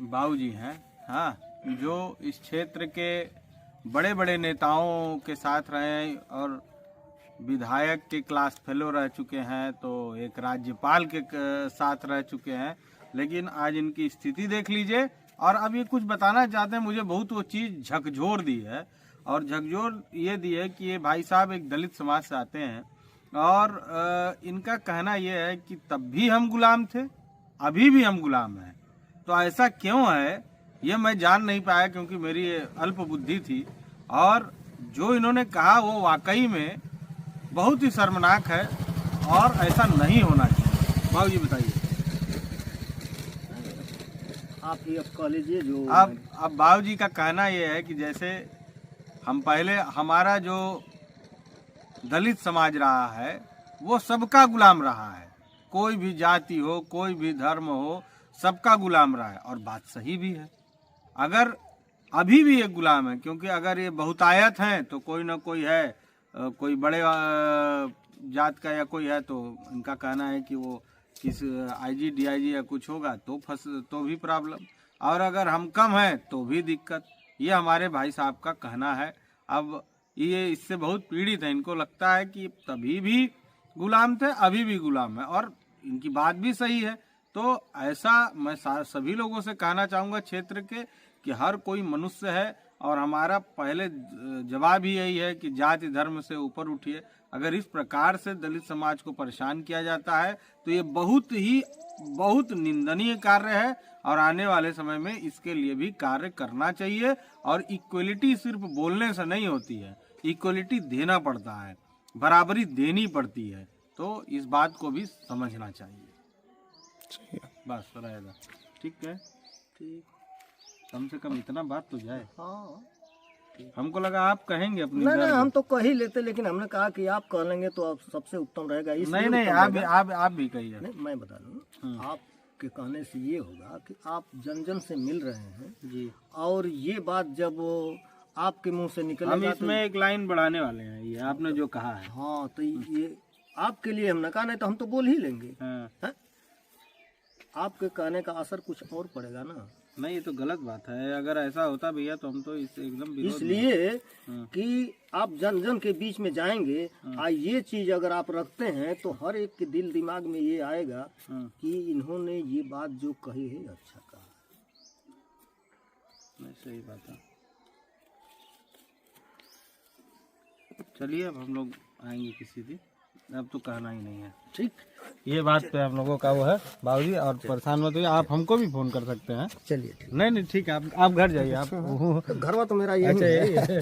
बाबू जी हैं, हाँ, जो इस क्षेत्र के बड़े बड़े नेताओं के साथ रहे हैं और विधायक के क्लास फेलो रह चुके हैं, तो एक राज्यपाल के साथ रह चुके हैं। लेकिन आज इनकी स्थिति देख लीजिए। और अब ये कुछ बताना चाहते हैं, मुझे बहुत वो चीज़ झकझोर दी है। और झकझोर ये दी है कि ये भाई साहब एक दलित समाज से आते हैं और इनका कहना ये है कि तब भी हम गुलाम थे, अभी भी हम गुलाम हैं। तो ऐसा क्यों है ये मैं जान नहीं पाया, क्योंकि मेरी अल्प बुद्धि थी। और जो इन्होंने कहा वो वाकई में बहुत ही शर्मनाक है और ऐसा नहीं होना चाहिए। बाबू जी बताइए। आप ये अब कह लीजिए जो अब बाबू जी का कहना ये है कि जैसे हम पहले, हमारा जो दलित समाज रहा है वो सबका गुलाम रहा है, कोई भी जाति हो, कोई भी धर्म हो, सबका गुलाम रहा है। और बात सही भी है, अगर अभी भी एक गुलाम है, क्योंकि अगर ये बहुतायत हैं तो कोई ना कोई है, कोई बड़े जात का या कोई है, तो इनका कहना है कि वो किस आईजी डीआईजी या कुछ होगा तो भी प्रॉब्लम, और अगर हम कम हैं तो भी दिक्कत। ये हमारे भाई साहब का कहना है। अब ये इससे बहुत पीड़ित है, इनको लगता है कि तभी भी गुलाम थे, अभी भी गुलाम है, और इनकी बात भी सही है। तो ऐसा मैं सभी लोगों से कहना चाहूँगा क्षेत्र के, कि हर कोई मनुष्य है, और हमारा पहले जवाब ही यही है कि जाति धर्म से ऊपर उठिए। अगर इस प्रकार से दलित समाज को परेशान किया जाता है तो ये बहुत निंदनीय कार्य है, और आने वाले समय में इसके लिए भी कार्य करना चाहिए। और इक्वलिटी सिर्फ बोलने से नहीं होती है, इक्वलिटी देना पड़ता है, बराबरी देनी पड़ती है। तो इस बात को भी समझना चाहिए। बस रहेगा, ठीक है, ठीक, कम से कम इतना बात तो जाए। हाँ, हमको लगा आप कहेंगे अपनी। नहीं, हम तो कह ही लेते, लेकिन हमने कहा कि आप कह लेंगे तो आप सबसे उत्तम रहेगा। नहीं, आप भी कहिए। नहीं, मैं बता दूँ, आपके कहने से ये होगा कि आप जन जन से मिल रहे हैं जी, और ये बात जब आपके मुंह से निकलेगा, हम इसमें एक लाइन बढ़ाने वाले हैं, ये आपने जो कहा है। हाँ, तो ये आपके लिए हमने कहा, नहीं तो हम तो बोल ही लेंगे। हाँ। आपके कहने का असर कुछ और पड़ेगा ना। नहीं, ये तो गलत बात है। अगर ऐसा होता भैया तो हम तो इससे एकदम विरोध में। इसलिए कि आप जन जन के बीच में जाएंगे, ये चीज अगर आप रखते हैं तो हर एक के दिल दिमाग में ये आएगा कि इन्होंने ये बात जो कही है अच्छा कहा। नहीं, सही बात है। चलिए, अब हम लोग आएंगे किसी दिन, अब तो कहना ही नहीं है। ठीक, ये बात पे हम लोगों का वो है बाबूजी, और परेशान मत होइए, आप हमको भी फोन कर सकते हैं। चलिए, नहीं, ठीक है, आप घर जाइए। आप घरवा तो मेरा यही है।